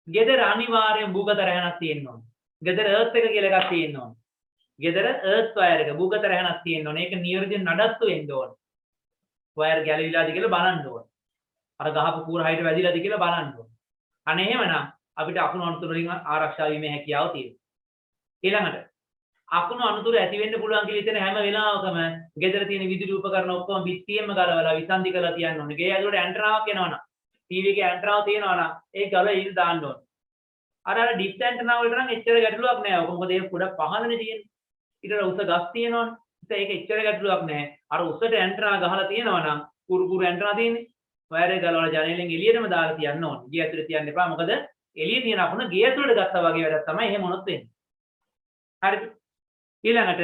ගෙදර අනිවාර්යෙන් භූගත රැහනක් තියෙන්න ඕනේ. ගෙදර එර්ත් එක කියලා එකක් තියෙන්න ඕනේ. ගෙදර එර්ත් වයර් එක භූගත රැහනක් තියෙන්න ඕනේ. ඒක නියෝජිත නඩත්තු වෙන්න ඕනේ. වයර් ගැලවිලාද කියලා බලන්න ඕනේ. අර ගහපු කූර හයිට වැදිලාද කියලා බලන්න ඕනේ. අනේ එහෙමනම් අපිට අකුණු අනුතුරු වලින් ආරක්ෂා වීමේ හැකියාව තියෙනවා. ඊළඟට අකුණු අනුතුරු ඇති වෙන්න පුළුවන් කියලා හිතන හැම වෙලාවකම ගෙදර තියෙන විදුලි උපකරණ ඔක්කොම පිටියෙම ගලවලා විසන්ධි කරලා තියන්න ඕනේ. ගේ ඇතුලට ඇන්ටනාවක් එනවනම් ටීවී එකේ ඇන්ටනාවක් තියෙනවනම් ඒ ගල ඉල් දාන්න ඕනේ. අර ඩිප් ඇන්ටනා වලට නම් එච්චර ගැටලුවක් නෑ. ඔක මොකද ඒක පොඩක් පහළනේ තියෙන්නේ. ඊට උස ගස් තියෙනවනේ. ඒක එච්චර ගැටලුවක් නෑ. අර උසට ඇන්ටනා ගහලා තියෙනවනම් කුරු ඇන්ටනා තියෙන්නේ. වයර් එක ගලවලා ජනේලෙන් එළියටම දාලා තියන්න ඕනේ. ගේ ඇතුලේ තියන්න එපා. මොකද එළියේ තියෙන අකුණ ගේ ඇතුලට ගත්තා වගේ වැඩක් තමයි එහෙම වුණොත් වෙන්නේ. හරිද? ඊළඟට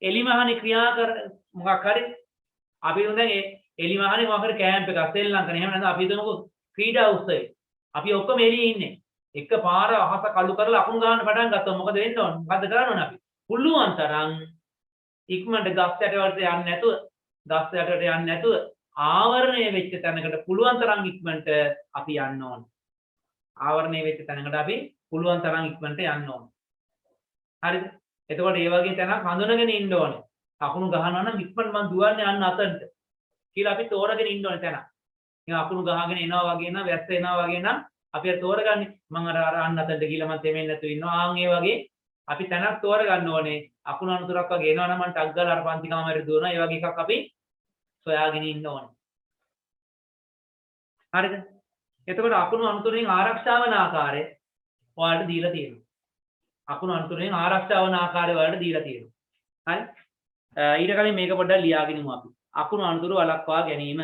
එලිමහනි ක්‍රියා කර මොකක් හරි අපි දැන් ඒ එලිමහනි මොකක් හරි කැම්ප් එකක් සෙල්ලම් කරන. එහෙම නැත්නම් අපි හිතමුකෝ ක්‍රීඩා උත්සවය. අපි ඔක්කොම එළියේ ඉන්නේ. එකපාර අහස කළු කරලා අකුණු ගන්න පටන් ගත්තොත් මොකද වෙන්න ඕන? මොකද කරන්න ඕන අපි? පුළුවන් තරම් ඉක්මනට ගස් යට වලට යන්නේ නැතුව ආවරණය වෙච්ච තැනකට පුළුවන් තරම් ඉක්මනට අපි යන්න ඕන. ආවරණය වෙච්ච තැනකට අපි පුළුවන් තරම් ඉක්මනට යන්න ඕන. හරිද? එතකොට ඒ වගේ තැනක් හඳුනගෙන ඉන්න ඕනේ. අකුණු ගහනවා නම් ඉක්මනට මං දුවන්නේ යන්න අතට කියලා අපි තෝරගෙන ඉන්න ඕනේ තැන. ඉතින් අකුණු ගහගෙන එනවා වගේ නම් වැස්ස එනවා වගේ නම් අපි අර තෝරගන්නේ මං අර අන්න අතට ගිහලා මං තෙමෙන්නේ නැතුව ඉන්නවා. ආන් ඒ වගේ අපි තැනක් තෝරගන්න ඕනේ. අකුණු අනුතරක් වගේ එනවා නම් මං ටක් ගාලා අර පන්ති කාමරේට දුවනවා. ඒ වගේ එකක් අපි සොයාගෙන ඉන්න ඕනේ. හරිද? එතකොට අකුණු අනුතරෙන් ආරක්ෂා වන ආකාරය ඔයාලට දීලා තියෙනවා. අකුණු අනුතරෙන් ආරක්ෂා වන ආකාරය ඔයාලට දීලා තියෙනවා. හරි? ඊට කලින් මේක පොඩ්ඩක් ලියාගෙන ඉමු අපි. අකුණු අනුතුරු වළක්වා ගැනීම.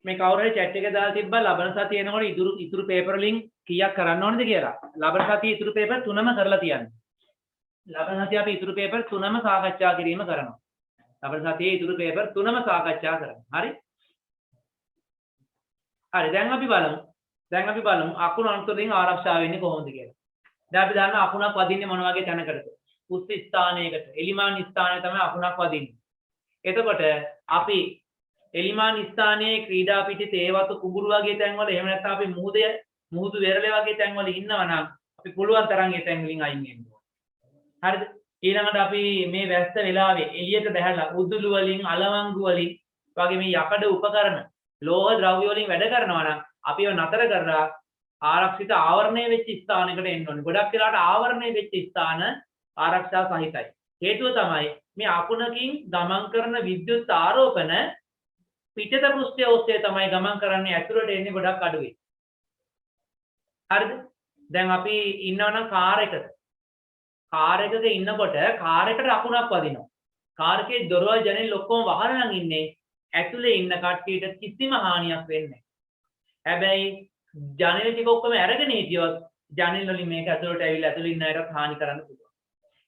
මේ කවුරු හරි chat එකේ දාලා තිබ්බා ලබන සතිය එනකොට ඉතුරු paper වලින් කීයක් කරන්න ඕනද කියලා. ලබන සතියේ ඉතුරු paper 3ම කරලා තියන්න. ලබන සතියේ අපි ඉතුරු paper 3ම සාකච්ඡා කිරීම කරනවා. ලබන සතියේ ඉතුරු paper 3ම සාකච්ඡා කරනවා. හරි? හරි දැන් අපි බලමු අකුණු අන්තරින් ආරක්ෂා වෙන්නේ කොහොමද කියලා. දැන් අපි දන්නවා අකුණක් වදින්නේ මොන වගේ තැනකටද? උස් ස්ථානයකට. එලිමාන් ස්ථානය තමයි අකුණක් වදින්නේ. එතකොට අපි එලිමාන් ස්ථානයේ ක්‍රීඩා පිටි තේවතු කුඹුරු වගේ තැන්වල එහෙම නැත්නම් අපි මුහුදු වෙරළේ වගේ තැන්වල ඉන්නවා නම් අපි පුළුවන් තරම් ඒ තැන් වලින් අයින් වෙන්න ඕනේ. හරිද? ඊළඟට අපි මේ වැස්ස වෙලාවේ එළියට බහැලා උදුළු වලින් අලවංගු වලින් වගේ මේ යකඩ උපකරණ ලෝහ ද්‍රව්‍ය වලින් වැඩ කරනවා නම් අපිව නතර කරලා ආරක්ෂිත ආවරණය වෙච්ච ස්ථානයකට එන්න ඕනේ. ගොඩක් වෙලාවට ආවරණය වෙච්ච ස්ථාන ආරක්ෂා සහිතයි. හේතුව තමයි මේ අකුණකින් ගමන් කරන විද්‍යුත් ආරෝපණ පිටත පෘෂ්ඨය ඔස්සේ තමයි ගමන් කරන්නේ ඇතුළට එන්නේ ගොඩක් අඩුයි. හරිද? දැන් අපි ඉන්නවනම් කාර් එකක ඉන්නකොට කාර් එකට අකුණක් වදිනවා. කාර් එකේ දොරවල් ජනෙල් ඔක්කොම වහලා නම් ඉන්නේ ඇතුලේ ඉන්න කට්ටියට කිසිම හානියක් වෙන්නේ නැහැ. හැබැයි ජනෙල් ටික ඔක්කොම අරගෙන හිටියොත් ජනෙල් වලින් මේක ඇතුලට ඇවිල්ලා ඇතුලේ ඉන්න අයට හානි කරන්න පුළුවන්.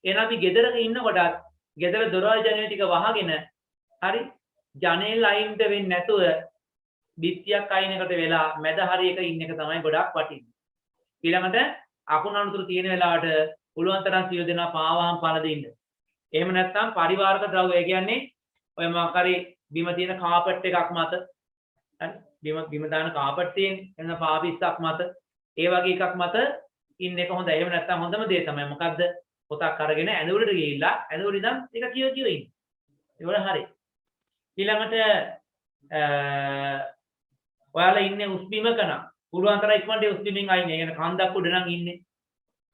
එහෙනම් අපි ගෙදරක ඉන්නකොටත් ගෙදර දොරවල් ජනෙල් ටික වහගෙන හරි ජනෙල් අයින්ද වෙන්නේ නැතුව බිත්තියක් අයිනකට වෙලා මැද හරියක ඉන්න එක තමයි ගොඩක් වටින්නේ. ඊළඟට අකුණු අනුතුරු තියෙන වෙලාවට පුළුවන් තරම් සියලු දෙනා පාවහම් පළදින්න. එහෙම නැත්නම් පරිවාරක ද්‍රව්‍ය කියන්නේ ඔය මොකක් හරි බිම තියෙන කාපට් එකක් මත හරි බිම දාන කාපට් තියෙන එන පාපිස්සක් මත ඒ වගේ එකක් මත ඉන්න එක හොඳයි. එහෙම නැත්නම් හොඳම දේ තමයි මොකද්ද? පොතක් අරගෙන ඇඳුරට ගිහිල්ලා ඇඳුර ඉඳන් ටික කියව ඉන්න. ඒක හරි. ඊළඟට ඔයාලා ඉන්නේ උස් බිමක නම් පුළුවන් තරම් ඉක්මනට උස් බිමින් අයින් වෙන්න. කන්දක් උඩ නම් ඉන්නේ.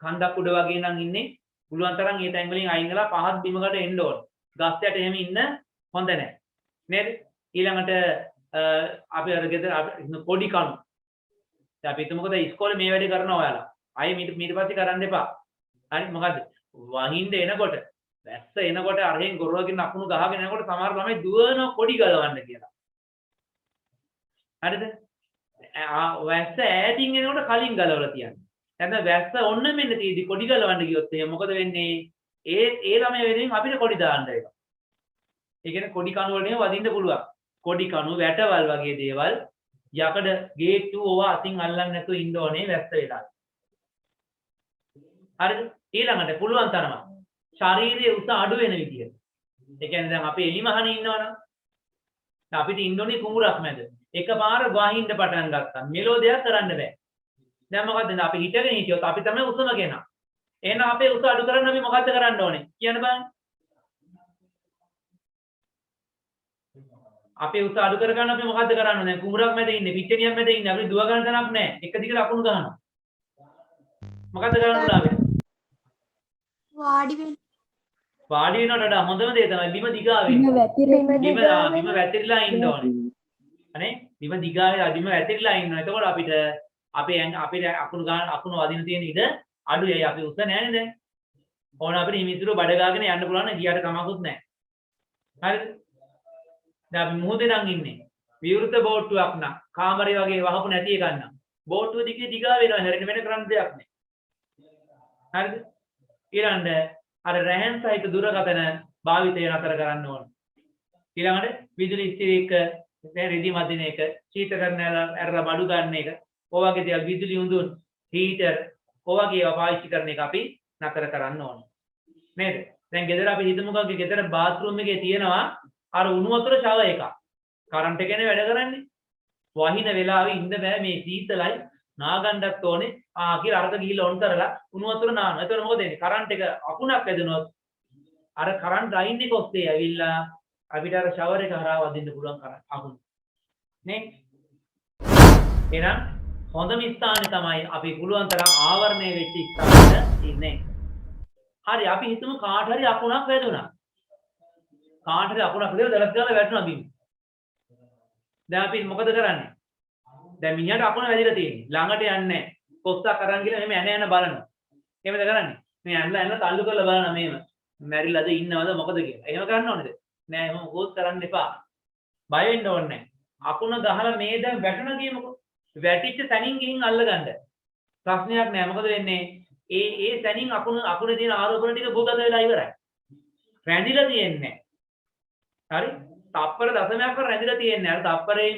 කන්දක් උඩ වගේ නම් ඉන්නේ. පුළුවන් තරම් ඒ තැන් වලින් අයින් වෙලා පහත් බිමකට එන්න ඕන. ගස් යට එහෙම ඉන්න හොඳ නැහැ. නේද? ඊළඟට අපි අර ගෙදර පොඩි කණු. දැන් අපි හිතමුකෝ ඉස්කෝලේ මේ වැඩේ කරනවා ඔයාලා. ආයේ ඊට පස්සේ කරන්න එපා. හරි මොකද්ද? වහින්න එනකොට වැස්ස එනකොට අරහෙන් ගොරවගෙන අකුණු ගහගෙන යනකොට සමහර ළමයි දුවන කොඩි ගලවන්න කියලා. හරිද? වැස්ස ඈතින් එනකොට කලින් ගලවලා තියන්න. නැත්නම් වැස්ස ඔන්න මෙන්න තියෙදි කොඩි ගලවන්න ගියොත් එහෙනම් මොකද වෙන්නේ? ඒ ළමයා වෙනුවෙන් අපිට කොඩි දාන්න වෙනවා. ඒ කියන්නේ කොඩි කණු වලින් වදින්න පුළුවන්. කොඩි කණු වැටවල් වගේ දේවල් යකඩ ගේට්ටු ඕවා අතින් අල්ලන්නේ නැතුව ඉන්න ඕනේ වැස්ස වෙලාවට. හරිද? ඊළඟට පුළුවන් තරම ශාරීරික උස අඩු වෙන විදියට. ඒ කියන්නේ දැන් අපි එලිමහනේ ඉන්නවනම් අපිට ඉන්න ඕනේ කුඹුරක් මැද. එකපාර වහින්න පටන් ගත්තා. මෙලෝ දෙයක් කරන්න බෑ. දැන් මොකද්ද? අපි හිටගෙන හිටියොත් අපි තමයි උසම කෙනා. එහෙනම් අපේ උස අඩු කරන්න අපි මොකද්ද කරන්න ඕනේ? කියන්න බලන්න. අපේ උස අඩු කරගන්න අපි මොකද්ද කරන්න ඕනේ? කුඹුරක් මැද ඉන්නේ, පිට්ටනියක් මැද ඉන්නේ. අපිට දුව ගන්න තැනක් නැහැ. එක දිගට අකුණු ගහනවා. මොකද්ද කරන්න ඕනේ අපි? වාඩි වෙන්න. වාඩි වෙනවට වඩා හොඳම දේ තමයි බිම දිගා වෙන්න. බිම වැතිරිලා ඉන්න ඕනේ. අනේ බිම දිගා බිම වැතිරිලා ඉන්නවා. එතකොට අපිට අපේ අකුණු වදින තියෙන ඉඩ අඩුයි. අපි උස නැහැ නේද? ඕන අපිට හිමිතුරු බඩ ගාගෙන යන්න පුළුවන් නේ. ගියට කමකුත් නැහැ. හරිද? දැන් අපි මුහුදේ නම් ඉන්නේ. විවෘත බෝට්ටුවක් නම් කාමරේ වගේ වහපු නැති එකක් නම් බෝට්ටුව දිගේ දිගා වෙනවා. හැරෙන්න වෙන කරන්න දෙයක් නැහැ. හරිද? ඊළඟට අර රැහන් සහිත දුරකථන භාවිතය නතර කරන්න ඕන. ඊළඟට විදුලි ස්ථිරයක රෙදි මදින එක, ශීතකරණ ඇරලා බඩු ගන්න එක, ඔයගේ දේවල් විදුලි උඳුන්, හීටර්, ඔයගේ ඒවා පාවිච්චි කරන එක අපි නතර කරන්න ඕන. නේද? දැන් ගෙදර අපි හිතමුකෝ ගෙදර බාත්රූම් එකේ තියෙනවා අර උණු වතුර ෂවර් එකක්. කරන්ට් එකනේ වැඩ කරන්නේ. වහින වෙලාවේ ඉන්න බෑ මේ සීතලයි නාගන්නත් ඕනේ. කියලා අරක ගිහිල්ලා ඔන් කරලා උණු වතුර නානවා. එතකොට මොකද වෙන්නේ? කරන්ට් එක අකුණක් වැදුනොත් අර කරන්ට් ලයින් එක ඔස්සේ ඇවිල්ලා අපිට අර ෂවර් එක හරහා වදින්න පුළුවන් අකුණු. නේ? එහෙනම් හොඳම ස්ථානේ තමයි අපි පුළුවන් තරම් ආවරණය වෙච්ච ස්ථානෙට ඉන්නේ. හරි අපි හිතමු කාට හරි අකුණක් වැදුනා. කාට හරි අකුණක් වැදලා දලස් ගාලා වැටුණා බිම. දැන් අපි මොකද කරන්නේ? දැන් මිනිහට අකුණ වැදිලා තියෙන්නේ. ළඟට යන්නේ නැහැ. කොස්සක් අරන් ගිහලා මෙහෙම එන බලනවා. එහෙමද කරන්නේ? මේ ඇනලා තල්ලු කරලා බලනවා මෙහෙම. මැරිලාද ඉන්නවද මොකද කියලා. එහෙම කරන්න ඕනේද? නෑ එහෙම මොකොත් කරන්න එපා. බය වෙන්න ඕනේ නැහැ. අකුණ ගහලා මේ දැන් වැටුණා කියමුකෝ. වැටිච්ච තැනින් ගිහින් අල්ලගන්න. ප්‍රශ්නයක් නෑ. මොකද වෙන්නේ? ඒ තැනින් අකුණේ තියෙන ආරෝපණ ටික භූගත වෙලා ඉවරයි. රැඳිලා තියෙන්නේ හරි? තප්පර දශමයක් වර රැඳිලා තියෙන්නේ. අර තප්පරේ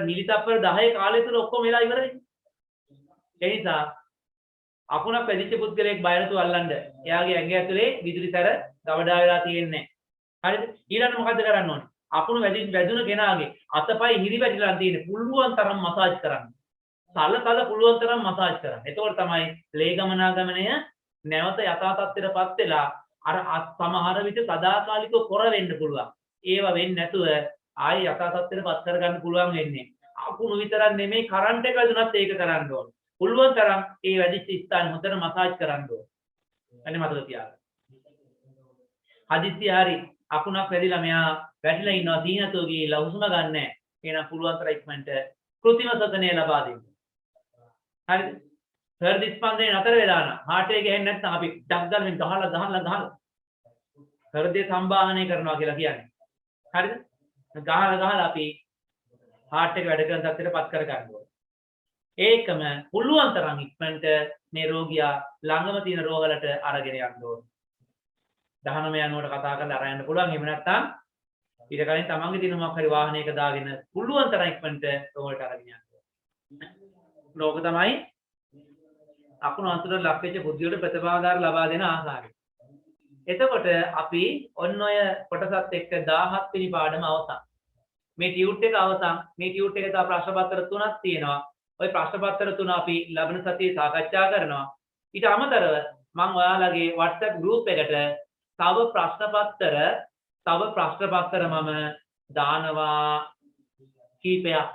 මිලි තප්පර 10 කාලය තුල ඔක්කොම වෙලා ඉවරයි. ඒ නිසා අකුණක් පැදිච්ච පුද්ගලයෙක් බය නැතුව අල්ලන්න. එයාගේ ඇඟ ඇතුලේ විදුලි සැර ගවඩා වෙලා තියෙන්නේ නැහැ. හරිද? ඊළඟ මොකද්ද කරන්න ඕනේ? අකුණු වැදුන කෙනාගේ අතපය හිරි වැටිලා තියෙන්නේ. පුළුවන් තරම් මසාජ් කරන්න. තල පුළුවන් තරම් මසාජ් කරන්න. එතකොට තමයි ලේ ගමනාගමනය නැවත යථා තත්ත්වයටපත් වෙලා අර සමහර විට සදාකාලිකව කොර වෙන්න පුළුවන්. ඒව වෙන්නේ නැතුව ආයෙ යථා තත්ත්වයටපත් කරගන්න පුළුවන් වෙන්නේ. අකුණු විතරක් නෙමෙයි කරන්ට් එක වැදුනත් ඒක කරන්න ඕනේ. පුළුවන් තරම් ඒ වැඩිච්ච ස්ථාන හොඳට මසාජ් කරන්න ඕනේ. අනේ මතක තියාගන්න. හදිස්සිය හරි අකුණක් වැදිලා මෙයා වැටිලා ඉන්නවා සීනතෝ ගිහිල්ලා හුස්ම ගන්න නැහැ. එහෙනම් පුළුවන් තරම් ඉක්මනට කෘත්‍රිම සතනය ලබා දෙන්න. හරිද? හෘද ස්පන්දනය නතර වෙලා නම් හાર્ට් එක ගහන්නේ නැත්නම් අපි ඩක් ගාලා ගහලා හෘදය සම්බාහනය කරනවා කියලා කියන්නේ. හරිද? ගහලා අපි හાર્ට් එක වැඩ කරන තත්ත්වයටපත් කර ගන්න ඕනේ. ඒකම පුළුවන් තරම් ඉක්මනට මේ රෝගියා ළඟම තියෙන රෝගවලට අරගෙන යන්න ඕනේ. 19 යනකොට කතා කරලා අරන් යන්න පුළුවන්. එහෙම නැත්නම් ඊට කලින් තමන්ගේ තියෙන මොකක් හරි වාහනයක දාගෙන පුළුවන් තරම් ඉක්මනට රෝගවලට අරගෙන යන්න ඕනේ. ලෝක තමයි අකුණු අන්තරට ලක් වෙච්ච බුද්ධියට ප්‍රතිභාදාර ලබා දෙන ආකාරය. එතකොට අපි ඔන්න ඔය කොටසත් එක්ක 17 වෙනි පාඩම අවසන්. මේ ටියුට් එක අවසන්. මේ ටියුට් එකේ තව ප්‍රශ්න පත්‍ර 3ක් තියෙනවා. ওই ප්‍රශ්න පත්‍ර 3 අපි ලබන සතියේ සාකච්ඡා කරනවා. ඊට අමතරව මම ඔයාලගේ WhatsApp group එකට තව ප්‍රශ්න පත්‍ර මම දානවා කීපයක්.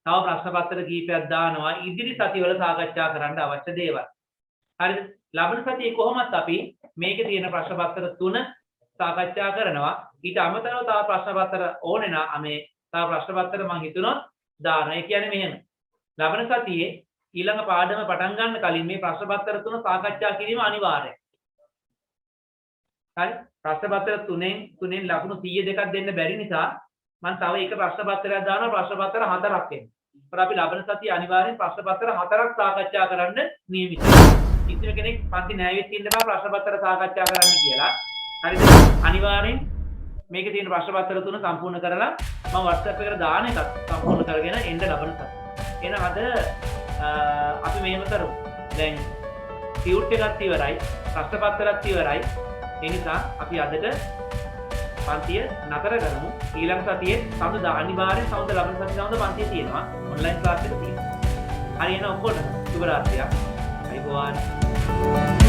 තව ප්‍රශ්න පත්‍ර කීපයක් දානවා ඉදිරි සතිවල සාකච්ඡා කරන්න අවශ්‍ය දේවල්. හරිද? ලබන සතියේ කොහොමත් අපි මේකේ තියෙන ප්‍රශ්න පත්‍ර 3 සාකච්ඡා කරනවා. ඊට අමතරව තව ප්‍රශ්න පත්‍ර ඕනේ නම් තව ප්‍රශ්න පත්‍ර මම හිතුණොත් දානවා. ඒ කියන්නේ මෙහෙම. ලබන සතියේ ඊළඟ පාඩම පටන් ගන්න කලින් මේ ප්‍රශ්න පත්‍ර 3 සාකච්ඡා කිරීම අනිවාර්යයි. හරි? ප්‍රශ්න පත්‍ර 3න් ලකුණු 100 දෙකක් දෙන්න බැරි නිසා මම තව එක ප්‍රශ්න පත්‍රයක් දානවා. ප්‍රශ්න පත්‍ර 4ක් එන්න. ඒත් අපි ලබන සතියේ අනිවාර්යෙන් ප්‍රශ්න පත්‍ර 4ක් සාකච්ඡා කරන්න නියමිතයි. කිසිම කෙනෙක් පන්ති නෑවෙත් ඉන්න බෑ ප්‍රශ්න පත්‍ර සාකච්ඡා කරන්න කියලා. හරිද? අනිවාර්යෙන් මේකේ තියෙන ප්‍රශ්න පත්‍ර 3 සම්පූර්ණ කරලා මම WhatsApp එකට දාන එකක් සම්පූර්ණ කරගෙන එන්න ලබන සතියේ. එහෙනම් අද අපි මෙහෙම කරමු. දැන් ටියුට් එකත් ඉවරයි, ප්‍රශ්න පත්‍රත් ඉවරයි. ඒ නිසා අපි අදට පන්තිය නතර කරමු. ඊළඟ සතියේ සමුදා අනිවාර්යෙන් සමුදා ලබන සතියේ සමුදා පන්තිය තියෙනවා. ඔන්ලයින් ක්ලාස් එක තියෙනවා. හරි එහෙනම් ඔක්කොටම සුබ රාත්‍රියක්. අයිබෝවන්.